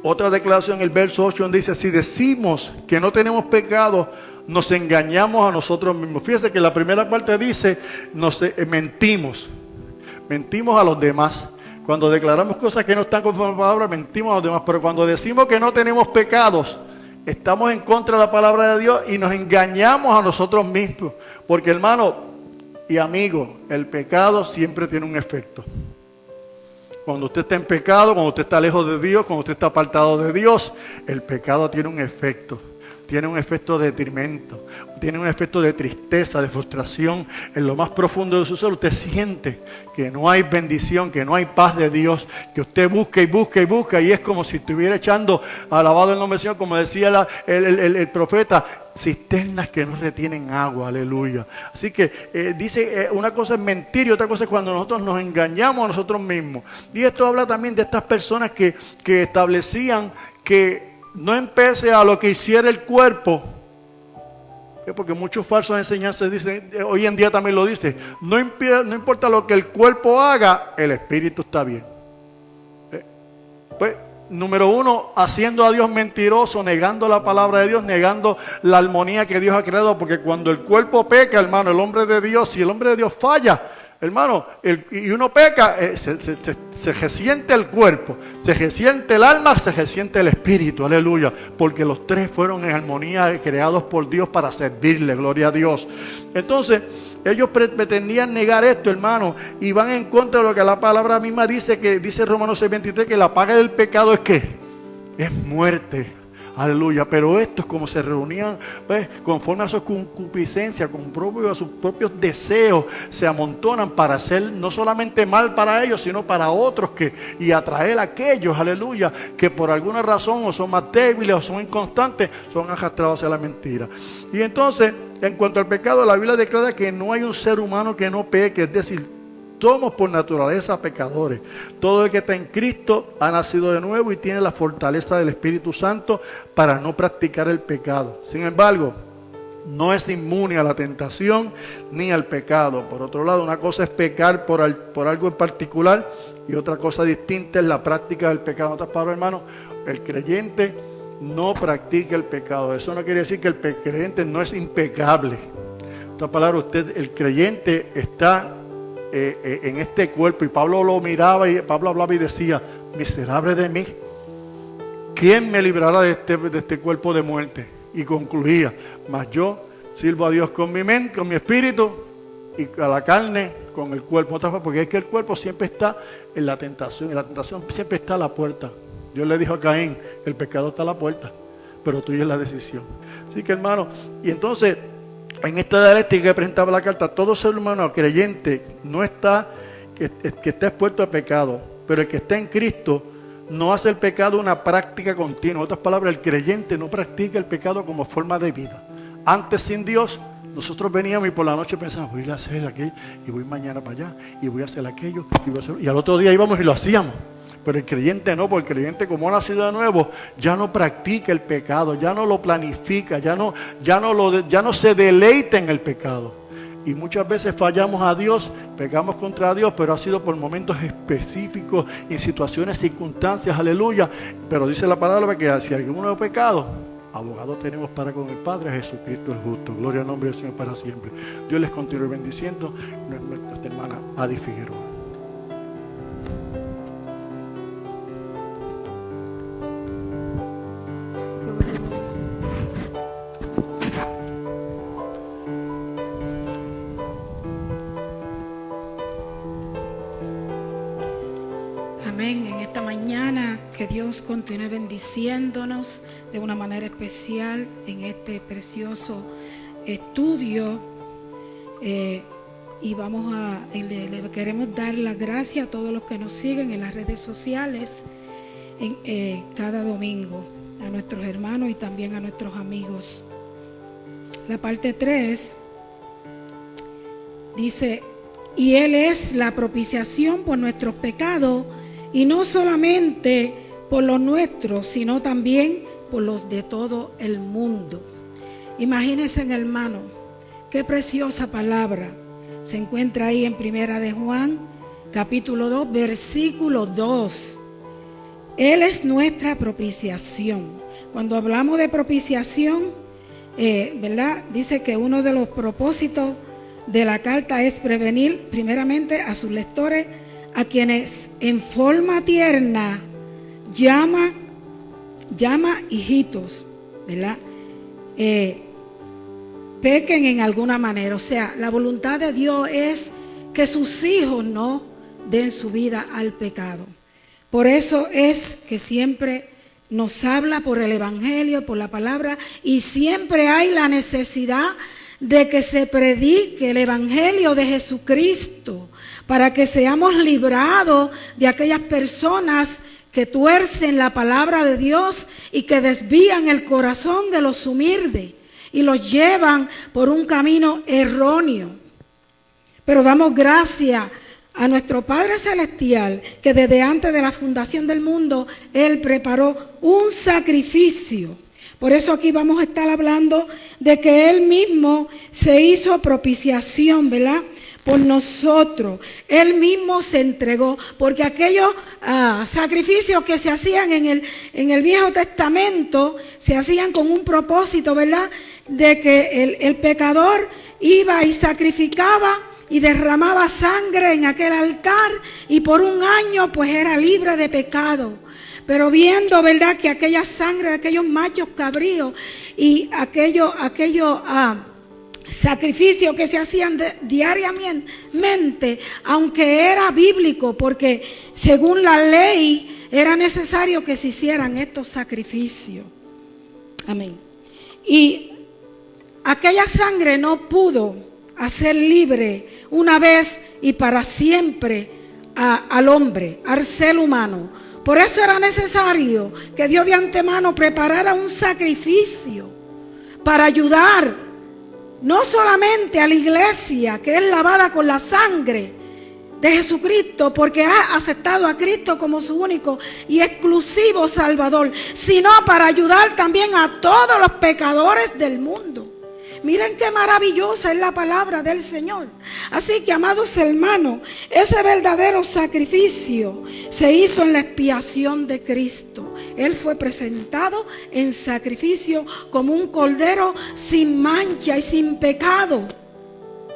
otra declaración. El verso 8 donde dice, si decimos que no tenemos pecado, nos engañamos a nosotros mismos. Fíjese que la primera parte dice, mentimos a los demás. Cuando declaramos cosas que no están conforme a la palabra, mentimos a los demás. Pero cuando decimos que no tenemos pecados, estamos en contra de la palabra de Dios y nos engañamos a nosotros mismos. Porque, hermano y amigo, el pecado siempre tiene un efecto. Cuando usted está en pecado, cuando usted está lejos de Dios, cuando usted está apartado de Dios, el pecado tiene un efecto. Tiene un efecto de detrimento, tiene un efecto de tristeza, de frustración. En lo más profundo de su ser usted siente que no hay bendición, que no hay paz de Dios, que usted busca y busca y busca, y es como si estuviera echando, alabado el nombre del Señor, como decía el profeta, cisternas que no retienen agua, aleluya. Así que dice, una cosa es mentir y otra cosa es cuando nosotros nos engañamos a nosotros mismos. Y esto habla también de estas personas que establecían que no empece a lo que hiciera el cuerpo, porque muchos falsos enseñanzas dicen, hoy en día también lo dice, no importa lo que el cuerpo haga, el espíritu está bien. Pues, número uno, haciendo a Dios mentiroso, negando la palabra de Dios, negando la armonía que Dios ha creado, porque cuando el cuerpo peca, hermano, el hombre de Dios, si el hombre de Dios falla, hermano, y uno peca, se resiente el cuerpo, se resiente el alma, se resiente el espíritu, aleluya, porque los tres fueron en armonía, creados por Dios para servirle, gloria a Dios. Entonces, ellos pretendían negar esto, hermano, y van en contra de lo que la palabra misma dice, que dice Romanos 6:23, que la paga del pecado es ¿qué? Es muerte. Aleluya, pero estos como se reunían, ¿ves? Conforme a sus concupiscencias, a sus propios deseos, se amontonan para hacer no solamente mal para ellos, sino para otros y atraer a aquellos, aleluya, que por alguna razón o son más débiles o son inconstantes, son arrastrados hacia la mentira. Y entonces, en cuanto al pecado, la Biblia declara que no hay un ser humano que no peque, es decir, somos por naturaleza pecadores. Todo el que está en Cristo ha nacido de nuevo y tiene la fortaleza del Espíritu Santo para no practicar el pecado. Sin embargo, no es inmune a la tentación ni al pecado. Por otro lado, una cosa es pecar por algo en particular y otra cosa distinta es la práctica del pecado. En otras palabras, hermano, el creyente no practica el pecado. Eso no quiere decir que el creyente no es impecable. En otras palabras, el creyente está en este cuerpo, y Pablo lo miraba y Pablo hablaba y decía, miserable de mí, ¿quién me librará de este cuerpo de muerte? Y concluía, mas yo sirvo a Dios con mi mente, con mi espíritu, y a la carne con el cuerpo. Porque es que el cuerpo siempre está en la tentación, y la tentación siempre está a la puerta. Dios le dijo a Caín, el pecado está a la puerta, pero tuya es la decisión. Así que, hermano, y entonces en esta dialéctica que presentaba la carta, todo ser humano creyente no está, que está expuesto a pecado, pero el que está en Cristo no hace el pecado una práctica continua. En otras palabras, el creyente no practica el pecado como forma de vida. Antes, sin Dios, nosotros veníamos y por la noche pensábamos, voy a hacer aquello, y voy mañana para allá, y voy a hacer aquello, y al otro día íbamos y lo hacíamos. Pero el creyente no, porque el creyente, como ha nacido de nuevo, ya no practica el pecado, ya no lo planifica, ya no se deleita en el pecado. Y muchas veces fallamos a Dios, pecamos contra Dios, pero ha sido por momentos específicos, en situaciones, circunstancias, aleluya. Pero dice la palabra que si alguno ha pecado, abogado tenemos para con el Padre, Jesucristo el justo. Gloria al nombre del Señor para siempre. Dios les continúe bendiciendo. Nuestra hermana Adi Figueroa. Amén. En esta mañana que Dios continúe bendiciéndonos de una manera especial en este precioso estudio. Y le queremos dar las gracias a todos los que nos siguen en las redes sociales cada domingo, a nuestros hermanos y también a nuestros amigos. La parte 3 dice: y Él es la propiciación por nuestros pecados, y no solamente por los nuestros, sino también por los de todo el mundo. Imagínense, hermano, qué preciosa palabra. Se encuentra ahí en Primera de Juan, capítulo 2, versículo 2. Él es nuestra propiciación. Cuando hablamos de propiciación, ¿verdad? Dice que uno de los propósitos de la carta es prevenir primeramente a sus lectores, a quienes en forma tierna llama hijitos, ¿verdad? Pequen en alguna manera. O sea, la voluntad de Dios es que sus hijos no den su vida al pecado. Por eso es que siempre nos habla por el Evangelio, por la palabra, y siempre hay la necesidad de que se predique el Evangelio de Jesucristo, para que seamos librados de aquellas personas que tuercen la palabra de Dios y que desvían el corazón de los humildes y los llevan por un camino erróneo. Pero damos gracias a nuestro Padre Celestial, que desde antes de la fundación del mundo, Él preparó un sacrificio. Por eso aquí vamos a estar hablando de que Él mismo se hizo propiciación, ¿verdad?, por nosotros. Él mismo se entregó, porque aquellos sacrificios que se hacían en el Viejo Testamento se hacían con un propósito, ¿verdad?, de que el pecador iba y sacrificaba y derramaba sangre en aquel altar, y por un año pues era libre de pecado. Pero viendo, ¿verdad?, que aquella sangre de aquellos machos cabríos y aquellos sacrificios que se hacían diariamente, aunque era bíblico, porque según la ley era necesario que se hicieran estos sacrificios. Amén. Y aquella sangre no pudo hacer libre una vez y para siempre al hombre, al ser humano. Por eso era necesario que Dios de antemano preparara un sacrificio para ayudar no solamente a la iglesia, que es lavada con la sangre de Jesucristo, porque ha aceptado a Cristo como su único y exclusivo Salvador, sino para ayudar también a todos los pecadores del mundo. Miren qué maravillosa es la palabra del Señor. Así que, amados hermanos, ese verdadero sacrificio se hizo en la expiación de Cristo. Él fue presentado en sacrificio como un cordero sin mancha y sin pecado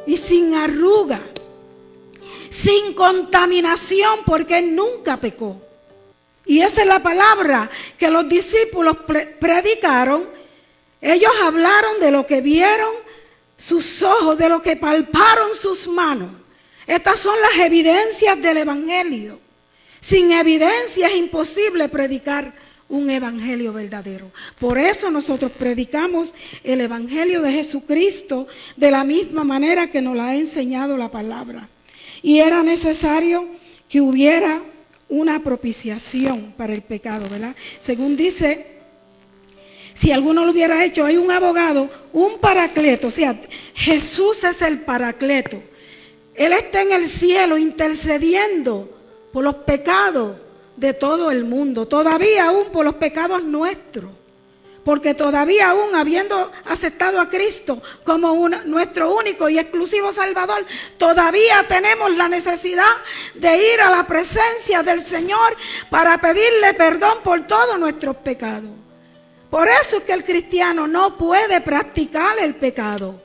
y sin arruga, sin contaminación, porque Él nunca pecó. Y esa es la palabra que los discípulos predicaron. Ellos hablaron de lo que vieron sus ojos, de lo que palparon sus manos. Estas son las evidencias del Evangelio. Sin evidencia es imposible predicar un evangelio verdadero. Por eso nosotros predicamos el Evangelio de Jesucristo de la misma manera que nos la ha enseñado la palabra. Y era necesario que hubiera una propiciación para el pecado, ¿verdad? Según dice, si alguno lo hubiera hecho, hay un abogado, un paracleto. O sea, Jesús es el paracleto. Él está en el cielo intercediendo por los pecados de todo el mundo. Todavía aún por los pecados nuestros. porque todavía aún habiendo aceptado a Cristo como nuestro único y exclusivo Salvador, todavía tenemos la necesidad de ir a la presencia del Señor para pedirle perdón por todos nuestros pecados. Por eso es que el cristiano no puede practicar el pecado.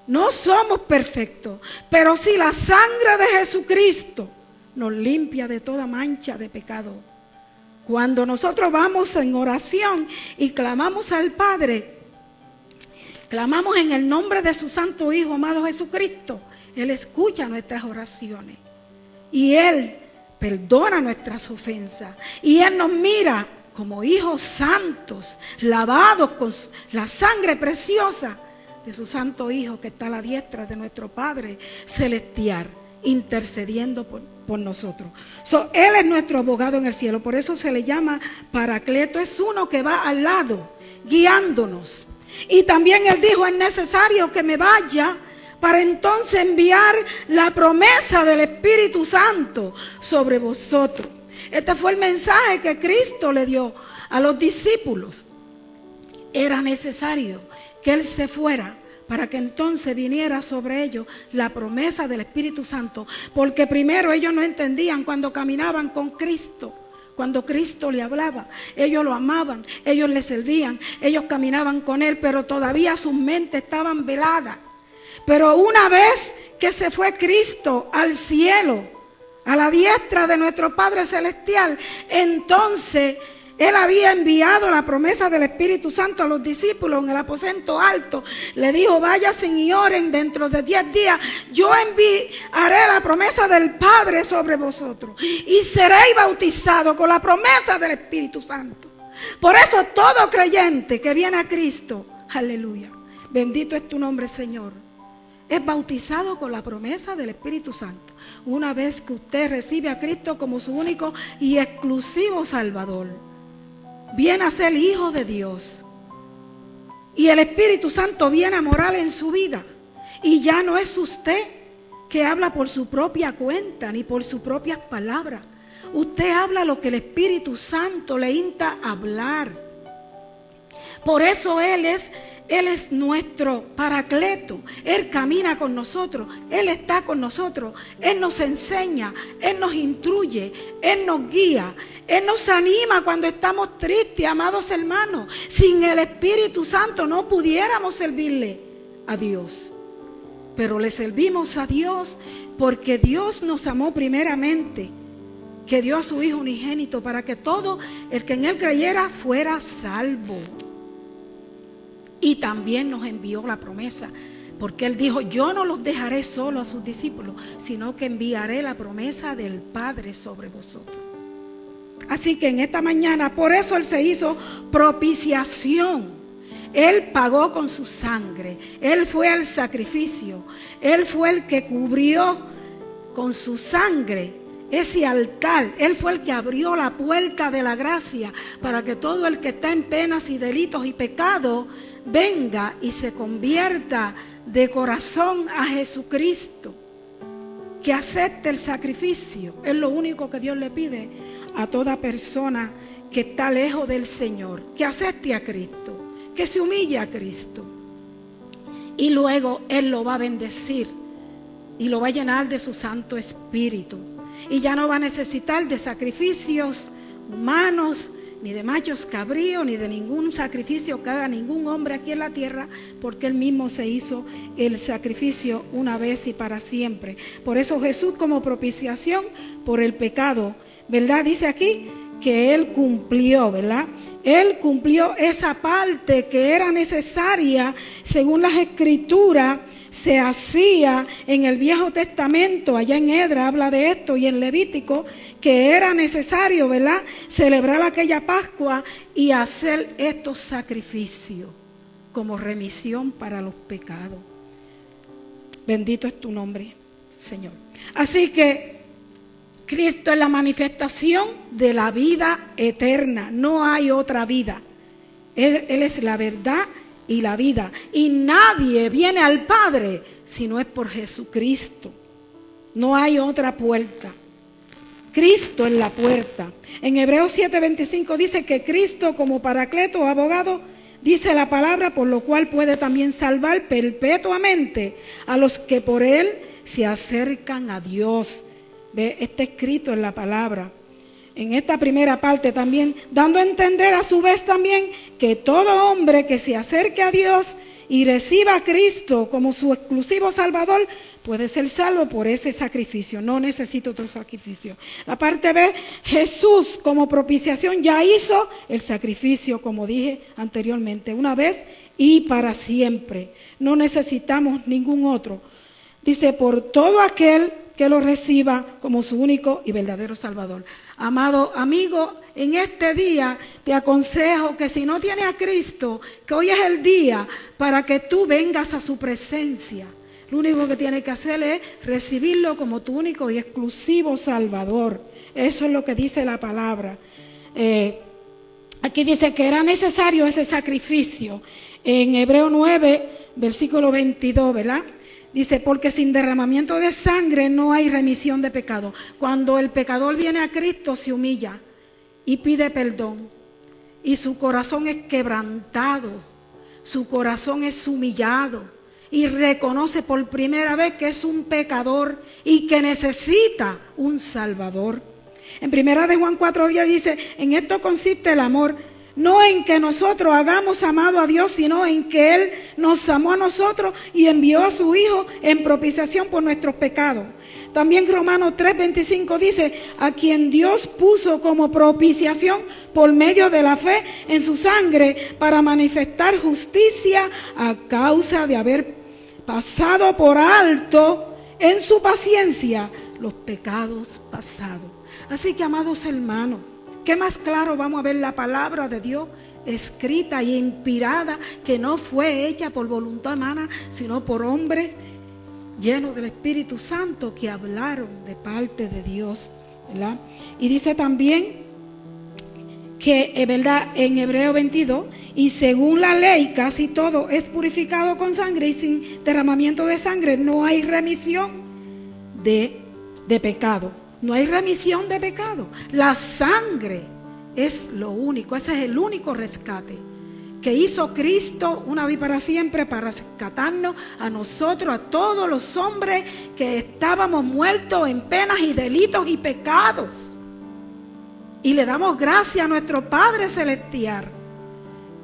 No somos perfectos, pero si la sangre de Jesucristo nos limpia de toda mancha de pecado. Cuando nosotros vamos en oración y clamamos al Padre, clamamos en el nombre de su Santo Hijo, amado Jesucristo, Él escucha nuestras oraciones y Él perdona nuestras ofensas y Él nos mira como hijos santos, lavados con la sangre preciosa de su Santo Hijo que está a la diestra de nuestro Padre Celestial, intercediendo por nosotros. Él es nuestro abogado en el cielo, por eso se le llama Paracleto, es uno que va al lado, guiándonos. Y también Él dijo, es necesario que me vaya para entonces enviar la promesa del Espíritu Santo sobre vosotros. Este fue el mensaje que Cristo le dio a los discípulos. Era necesario que Él se fuera para que entonces viniera sobre ellos la promesa del Espíritu Santo, porque primero ellos no entendían cuando caminaban con Cristo, cuando Cristo le hablaba, ellos lo amaban, ellos le servían, ellos caminaban con Él, pero todavía sus mentes estaban veladas. Pero una vez que se fue Cristo al cielo, a la diestra de nuestro Padre Celestial, entonces Él había enviado la promesa del Espíritu Santo a los discípulos en el aposento alto. Le dijo, váyanse y oren, dentro de 10 días yo enviaré la promesa del Padre sobre vosotros y seréis bautizados con la promesa del Espíritu Santo. Por eso todo creyente que viene a Cristo, aleluya, bendito es tu nombre, Señor, es bautizado con la promesa del Espíritu Santo. Una vez que usted recibe a Cristo como su único y exclusivo Salvador, viene a ser hijo de Dios. Y el Espíritu Santo viene a morar en su vida. Y ya no es usted que habla por su propia cuenta ni por sus propias palabras. Usted habla lo que el Espíritu Santo le insta a hablar. Por eso Él es nuestro Paracleto. Él camina con nosotros, Él está con nosotros, Él nos enseña, Él nos instruye, Él nos guía, Él nos anima cuando estamos tristes, amados hermanos. Sin el Espíritu Santo no pudiéramos servirle a Dios, pero le servimos a Dios porque Dios nos amó primeramente, que dio a su Hijo unigénito para que todo el que en Él creyera fuera salvo. Y también nos envió la promesa, porque Él dijo, yo no los dejaré solo a sus discípulos, sino que enviaré la promesa del Padre sobre vosotros. Así que en esta mañana, por eso Él se hizo propiciación. Él pagó con su sangre, Él fue al sacrificio, Él fue el que cubrió con su sangre ese altar. Él fue el que abrió la puerta de la gracia para que todo el que está en penas y delitos y pecados venga y se convierta de corazón a Jesucristo, que acepte el sacrificio. Es lo único que Dios le pide a toda persona que está lejos del Señor, que acepte a Cristo, que se humille a Cristo, y luego Él lo va a bendecir y lo va a llenar de su Santo Espíritu, y ya no va a necesitar de sacrificios humanos, ni de machos cabríos, ni de ningún sacrificio que haga ningún hombre aquí en la tierra, porque Él mismo se hizo el sacrificio una vez y para siempre. Por eso Jesús, como propiciación por el pecado, ¿verdad? Dice aquí que Él cumplió, ¿verdad? Él cumplió esa parte que era necesaria según las Escrituras. Se hacía en el Viejo Testamento, allá en Edra habla de esto, y en Levítico, que era necesario, ¿verdad?, celebrar aquella Pascua y hacer estos sacrificios como remisión para los pecados. Bendito es tu nombre, Señor. Así que Cristo es la manifestación de la vida eterna, no hay otra vida. Él es la verdad y la vida, y nadie viene al Padre si no es por Jesucristo. No hay otra puerta. Cristo en la puerta. En Hebreos 7:25 dice que Cristo como paracleto o abogado, dice la palabra, por lo cual puede también salvar perpetuamente a los que por él se acercan a Dios. ¿Ve? Está escrito en la palabra. En esta primera parte también, dando a entender a su vez también que todo hombre que se acerque a Dios y reciba a Cristo como su exclusivo Salvador, puede ser salvo por ese sacrificio. No necesita otro sacrificio. La parte B, Jesús como propiciación ya hizo el sacrificio, como dije anteriormente, una vez y para siempre. No necesitamos ningún otro. Dice, por todo aquel que lo reciba como su único y verdadero Salvador. Amado amigo, en este día te aconsejo que si no tienes a Cristo, que hoy es el día para que tú vengas a su presencia. Lo único que tienes que hacer es recibirlo como tu único y exclusivo Salvador. Eso es lo que dice la palabra. Aquí dice que era necesario ese sacrificio. En Hebreo 9, versículo 22, ¿verdad? Dice, porque sin derramamiento de sangre no hay remisión de pecado. Cuando el pecador viene a Cristo se humilla y pide perdón. Y su corazón es quebrantado, su corazón es humillado. Y reconoce por primera vez que es un pecador y que necesita un Salvador. En 1 de Juan 4:10 dice, en esto consiste el amor, no en que nosotros hagamos amado a Dios, sino en que Él nos amó a nosotros y envió a su Hijo en propiciación por nuestros pecados. También Romanos 3:25 dice, a quien Dios puso como propiciación por medio de la fe en su sangre para manifestar justicia a causa de haber pasado por alto en su paciencia los pecados pasados. Así que, amados hermanos, ¿qué más claro vamos a ver la palabra de Dios escrita y inspirada, que no fue hecha por voluntad humana, sino por hombres llenos del Espíritu Santo que hablaron de parte de Dios, ¿verdad? Y dice también que, ¿verdad?, en Hebreo 22, y según la ley casi todo es purificado con sangre, y sin derramamiento de sangre no hay remisión de pecado. No hay remisión de pecado. La sangre es lo único, ese es el único rescate que hizo Cristo una vez para siempre, para rescatarnos a nosotros, a todos los hombres que estábamos muertos en penas y delitos y pecados. Y le damos gracias a nuestro Padre Celestial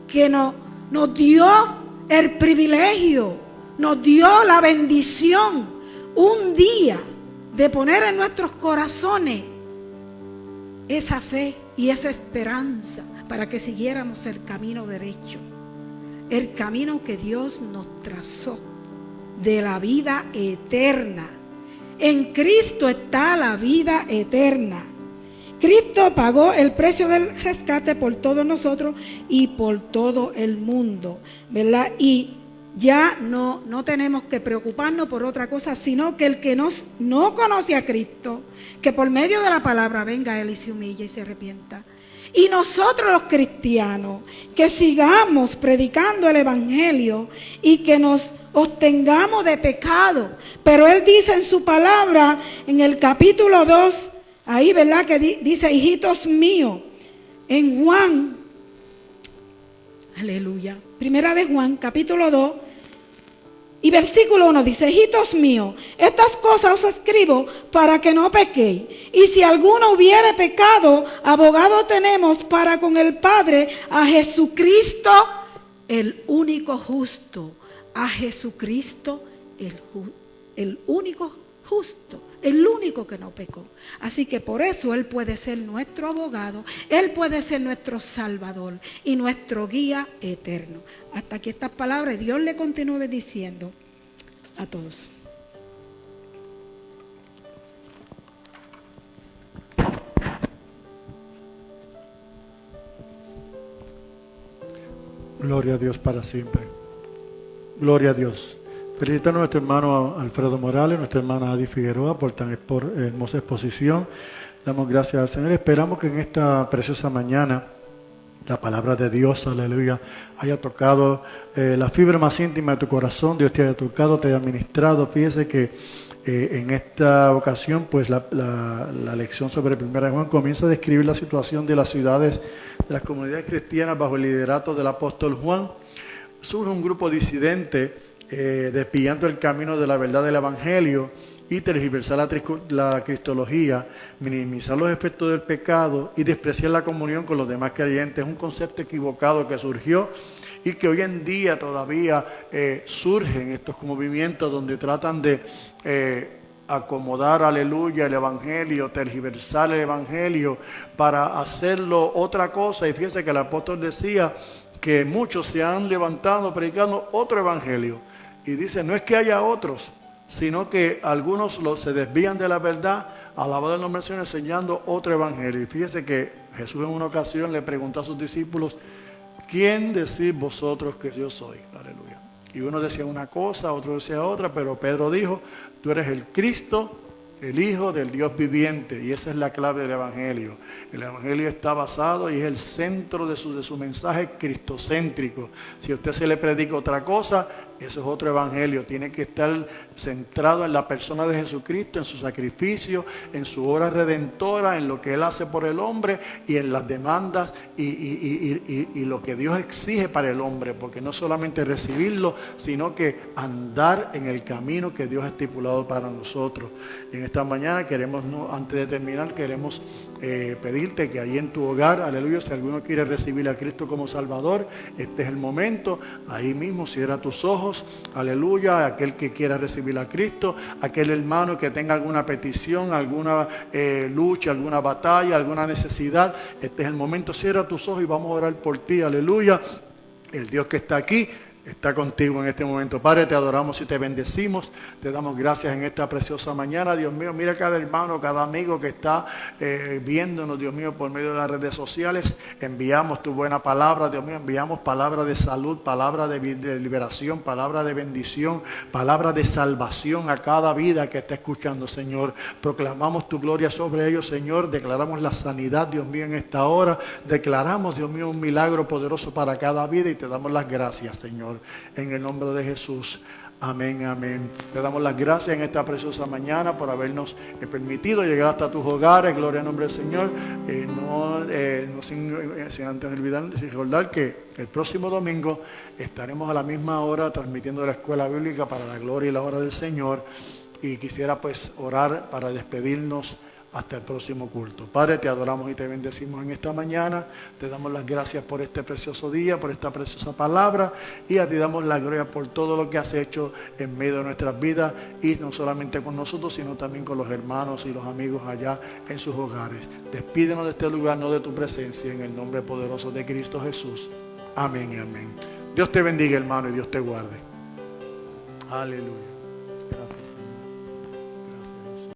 que nos dio el privilegio, nos dio la bendición un día de poner en nuestros corazones esa fe y esa esperanza para que siguiéramos el camino derecho, el camino que Dios nos trazó de la vida eterna. En Cristo está la vida eterna. Cristo pagó el precio del rescate por todos nosotros y por todo el mundo, ¿verdad? Y ya no tenemos que preocuparnos por otra cosa, sino que el que no conoce a Cristo, que por medio de la palabra venga a Él y se humille y se arrepienta. Y nosotros los cristianos, que sigamos predicando el Evangelio y que nos abstengamos de pecado. Pero Él dice en su palabra, en el capítulo 2, ahí, ¿verdad?, que dice, hijitos míos, en Juan, aleluya, primera de Juan, capítulo 2, y versículo 1 dice, hijitos míos, estas cosas os escribo para que no pequéis. Y si alguno hubiere pecado, abogado tenemos para con el Padre, a Jesucristo, el único justo. A Jesucristo, el único justo, el único que no pecó. Así que por eso Él puede ser nuestro abogado, Él puede ser nuestro Salvador y nuestro guía eterno. Hasta aquí estas palabras, Dios le continúe diciendo a todos. Gloria a Dios para siempre. Gloria a Dios. Felicitamos a nuestro hermano Alfredo Morales, nuestra hermana Adi Figueroa por tan hermosa exposición. Damos gracias al Señor. Esperamos que en esta preciosa mañana la palabra de Dios, aleluya, haya tocado la fibra más íntima de tu corazón. Dios te haya tocado, te haya ministrado. Fíjese que En esta ocasión, pues la lección sobre 1 Juan comienza a describir la situación de las ciudades, de las comunidades cristianas bajo el liderato del apóstol Juan. Surge un grupo disidente desviando el camino de la verdad del Evangelio y tergiversar la cristología, minimizar los efectos del pecado y despreciar la comunión con los demás creyentes. Es un concepto equivocado que surgió y que hoy en día todavía surgen estos movimientos donde tratan de acomodar, aleluya, el Evangelio, tergiversar el Evangelio para hacerlo otra cosa. Y fíjense que el apóstol decía que muchos se han levantado predicando otro Evangelio. Y dice, no es que haya otros, sino que algunos se desvían de la verdad, alabado el nombre del Señor, enseñando otro Evangelio. Y fíjese que Jesús en una ocasión le preguntó a sus discípulos, ¿quién decís vosotros que yo soy? Aleluya. Y uno decía una cosa, otro decía otra, pero Pedro dijo, tú eres el Cristo, el Hijo del Dios viviente. Y esa es la clave del Evangelio. El Evangelio está basado y es el centro de su mensaje cristocéntrico. Si a usted se le predica otra cosa, eso es otro Evangelio. Tiene que estar centrado en la persona de Jesucristo, en su sacrificio, en su obra redentora, en lo que Él hace por el hombre y en las demandas y lo que Dios exige para el hombre. Porque no solamente recibirlo, sino que andar en el camino que Dios ha estipulado para nosotros. Y en esta mañana queremos, antes de terminar, queremos pedirte que ahí en tu hogar, aleluya, si alguno quiere recibir a Cristo como Salvador, este es el momento. Ahí mismo cierra tus ojos, aleluya, aquel que quiera recibir a Cristo, aquel hermano que tenga alguna petición, alguna lucha, alguna batalla, alguna necesidad, este es el momento. Cierra tus ojos y vamos a orar por ti, aleluya. El Dios que está aquí está contigo en este momento. Padre, te adoramos y te bendecimos. Te damos gracias en esta preciosa mañana. Dios mío, mira cada hermano, cada amigo que está viéndonos, Dios mío, por medio de las redes sociales. Enviamos tu buena palabra, Dios mío. Enviamos palabra de salud, palabra de liberación, palabra de bendición, palabra de salvación a cada vida que está escuchando, Señor. Proclamamos tu gloria sobre ellos, Señor. Declaramos la sanidad, Dios mío, en esta hora. Declaramos, Dios mío, un milagro poderoso para cada vida y te damos las gracias, Señor. En el nombre de Jesús. Amén, amén. Te damos las gracias en esta preciosa mañana por habernos permitido llegar hasta tus hogares. Gloria al nombre del Señor. Sin antes olvidar, recordar que el próximo domingo estaremos a la misma hora transmitiendo la escuela bíblica para la gloria y la hora del Señor. Y quisiera pues orar para despedirnos hasta el próximo culto. Padre, te adoramos y te bendecimos en esta mañana. Te damos las gracias por este precioso día, por esta preciosa palabra. Y a ti damos la gloria por todo lo que has hecho en medio de nuestras vidas. Y no solamente con nosotros, sino también con los hermanos y los amigos allá en sus hogares. Despídenos de este lugar, no de tu presencia, en el nombre poderoso de Cristo Jesús. Amén y amén. Dios te bendiga, hermano, y Dios te guarde. Aleluya. Gracias.